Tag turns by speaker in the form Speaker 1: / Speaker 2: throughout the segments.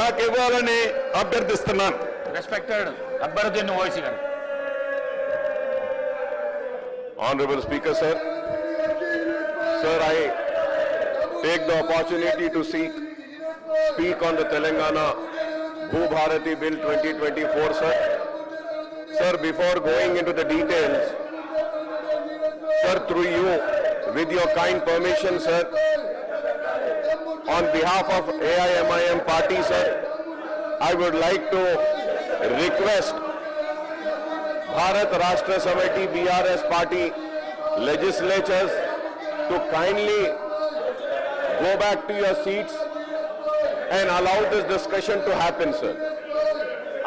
Speaker 1: నాకు ఇవ్వాలని అభ్యర్థిస్తున్నాను.
Speaker 2: రెస్పెక్టెడ్ అక్బరుద్దీన్ ఓవైసీ గారు.
Speaker 3: Honorable Speaker, sir. Sir, I take the opportunity to speak on the Telangana Bhubharati Bill 2024, sir. Sir, before going into the details, sir, through you, with your kind permission, sir, on behalf of AIMIM party, sir, I would like to request Bharat Rashtra Samiti BRS party legislatures to kindly go back to your seats and allow this discussion to happen, sir.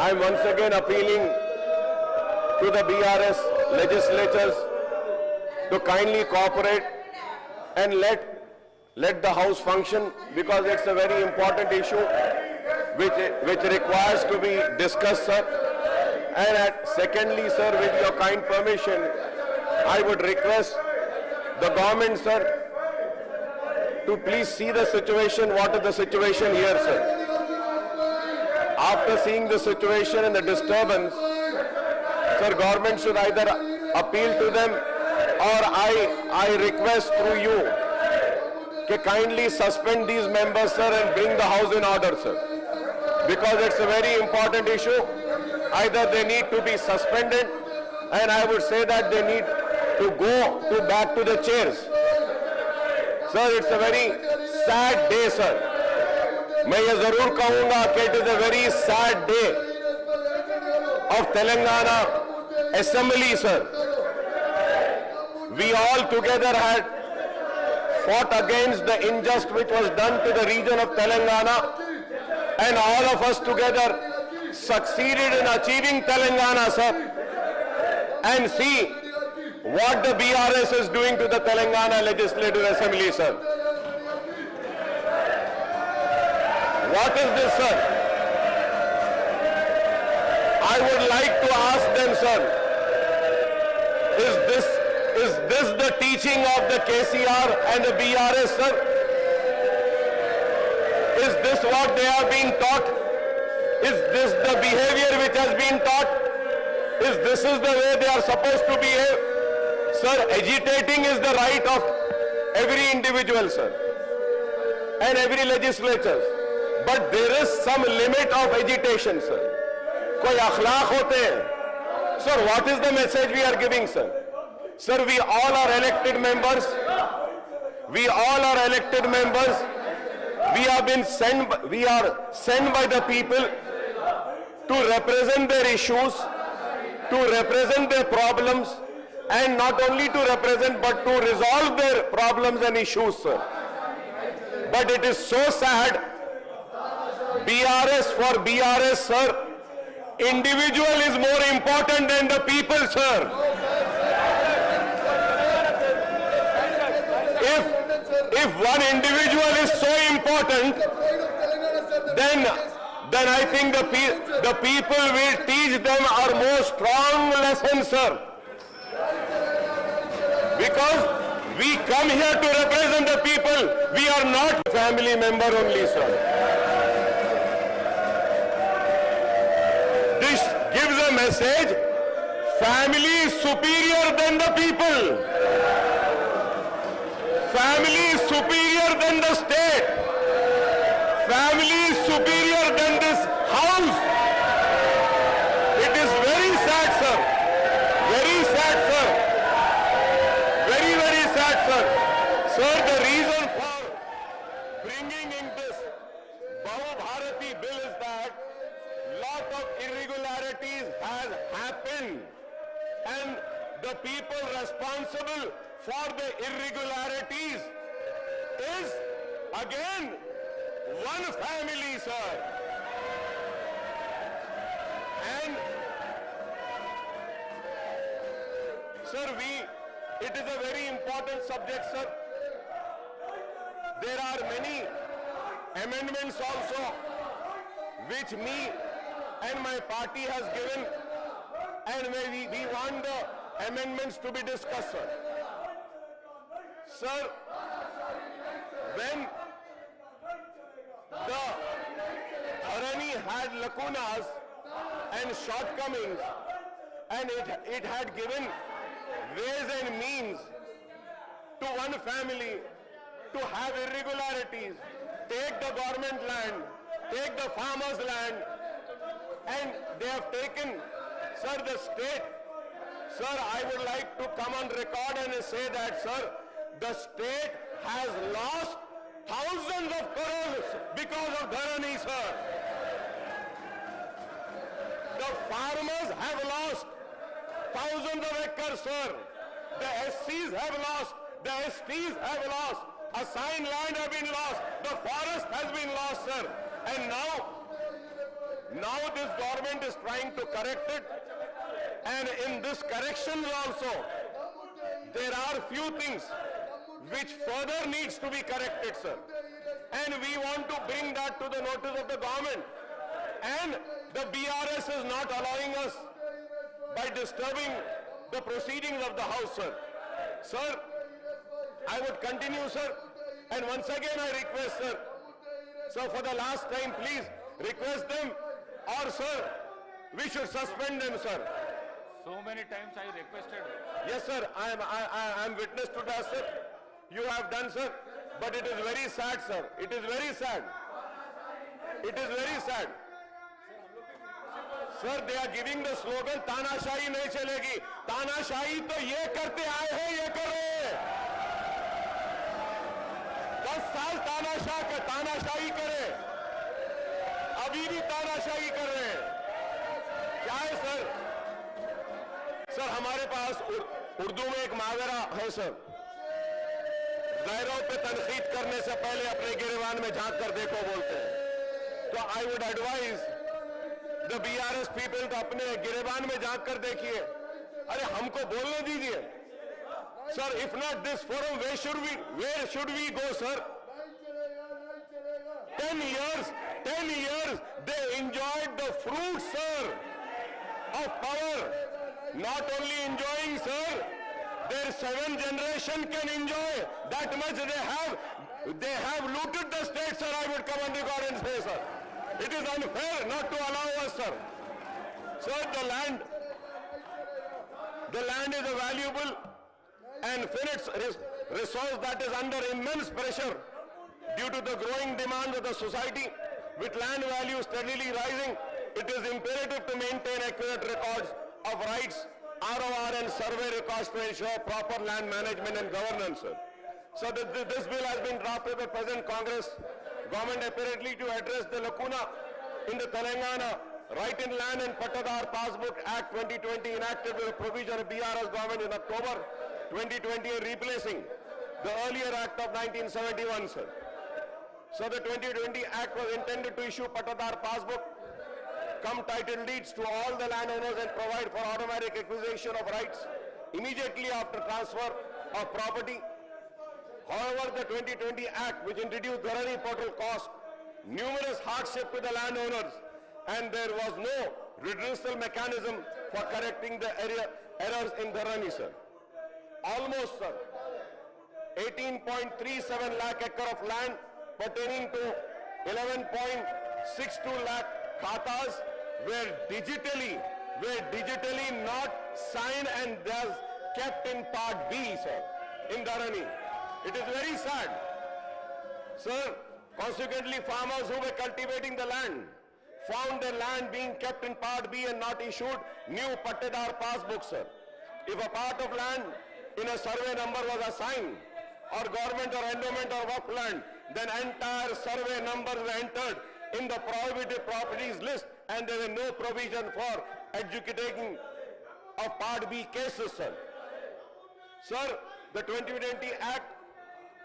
Speaker 3: I am once again appealing to the BRS legislatures to kindly cooperate and let the house function, because it's a very important issue which requires to be discussed, sir. And secondly, sir, with your kind permission, I would request the government, sir, to please see the situation. What is the situation here, sir? After seeing the situation and the disturbance, sir, government should either appeal to them, or I request through you to kindly suspend these members, sir, and bring the house in order, sir. Because it's a very important issue. Either they need to be suspended, and I would say that they need to go back to the chairs. Sir, it's a very sad day, sir. मैं ये जरूर कहूंगा कि it is a very sad day of Telangana Assembly, sir. We all together had fought against the injustice which was done to the region of Telangana, and all of us together succeeded in achieving Telangana, sir. And see what the BRS is doing to the Telangana Legislative Assembly, sir. What is this, sir? I would like to ask them, sir, is this the teaching of the KCR and the BRS, sir? Is this what they are being taught? Is this the behavior which has been taught? This is the way they are supposed to behave? Sir, agitating is the right of every individual, sir, and every legislature. But there is some limit of agitation, sir. Koi akhlaq hote hain. Sir, what is the message we are giving, sir? Sir, we all are elected members. We all are elected members. We are sent by the people to represent their issues, to represent their problems, and not only to represent but to resolve their problems and issues, sir. But it is so sad, BRS for BRS, sir, individual is more important than the people, sir. If one individual is so important, then I think the people will teach them our more strong lesson, sir. Because we come here to represent the people. We are not family member only, sir. This gives a message, family is superior than the people. Family is superior than the state. Family is superior than this house. It is very sad, sir. Very sad, sir. Very, very sad, sir. Sir, the reason for bringing in this Bhubharati bill is that lot of irregularities has happened, and the people responsible for the irregularities is again one family, sir. And sir, it is a very important subject, sir. There are many amendments also which me and my party has given, and we want the amendments to be discussed, sir. Sir, when the current had lacunas and shortcomings, and it had given ways and means to one family to have irregularities, take the government land, take the farmers' land, and they have taken, sir, the state. Sir, I would like to come on record and say that, sir, the state has lost thousands of crores because of Dharani, sir. The farmers have lost thousands of acres, sir. The SCs have lost. The STs have lost. Assigned land have been lost. The forest has been lost, sir. And now this government is trying to correct it. And in this correction also, there are few things which further needs to be corrected, sir. And we want to bring that to the notice of the government. And the BRS is not allowing us by disturbing the proceedings of the House, sir. Sir, I would continue, sir. And once again I request, sir. So for the last time, please request them, or sir, we should suspend them, sir.
Speaker 2: So many times I requested.
Speaker 3: Yes, sir. I am witness to that, sir. You have done, sir. But it is very sad, sir. It is very sad. It is very sad. Sir, they are giving the slogan, तानाशाही नहीं चलेगी. तानाशाही तो ये करते आए हैं, ये करो. 10 साल तानाशाही करे. अभी भी तानाशाही कर रहे हैं. क्या है, सर? सर, हमारे पास उर्दू में एक मुहावरा है, सर. गैरों पे तनकीद करने से पहले अपने गिरेबान में झांक कर देखो बोलते हैं. तो I would advise the BRS people तो अपने गिरेबान में झांक कर देखिए. अरे हमको बोलने दीजिए. Sir, if not this forum, where should we go, sir? 10 years they enjoyed the fruits, sir, of power. Not only enjoying, sir, their 7th generation can enjoy that much. They have looted the state, sir. I would come on record and say, sir, it is unfair not to allow us, sir. Sir, the land is a valuable and finite resource that is under immense pressure due to the growing demands of the society. With land values steadily rising, it is imperative to maintain accurate records of rights, ROR and survey records to ensure proper land management and governance, sir. So this bill has been drafted by present Congress government apparently to address the lacuna in the Telangana Right in Land and Pattadar Passbook Act 2020 enacted with a provision of BRS government in October 2020 and replacing the earlier Act of 1971, sir. So the 2020 Act was intended to issue Pattadar Passbook, come title deeds to all the landowners and provide for automatic acquisition of rights immediately after transfer of property. However, the 2020 Act, which introduced Dharani portal, caused numerous hardship to the landowners, and there was no redressal mechanism for correcting the errors in Dharani, sir. Almost, sir, 18.37 lakh acre of land pertaining to 11.62 lakh khatas were digitally not signed and thus kept in Part B, sir, in Dharani. It is very sad. Sir, consequently, farmers who were cultivating the land found their land being kept in Part B and not issued new Pattadar passbook, sir. If a part of land in a survey number was assigned, or government or endowment or work land, then entire survey numbers were entered in the prohibited properties list, and there were no provision for adjudicating of Part B cases, sir. Sir, the 2020 Act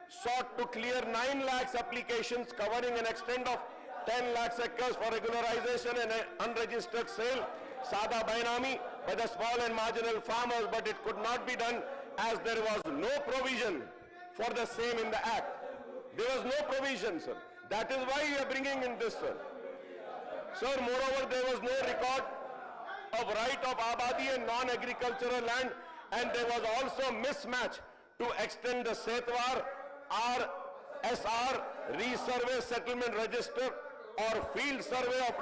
Speaker 3: sought to clear 9 lakhs applications covering an extent of 10 lakhs acres for regularization and unregistered sale, Sada Bainami, by the small and marginal farmers, but it could not be done as there was no provision for the same in the Act. There was no provision, sir. That is why we are bringing in this, sir. Sir, moreover, there was no record of right of Abadi and non-agricultural land, and there was also mismatch to extend the Setwar RSR resurvey settlement register or field survey of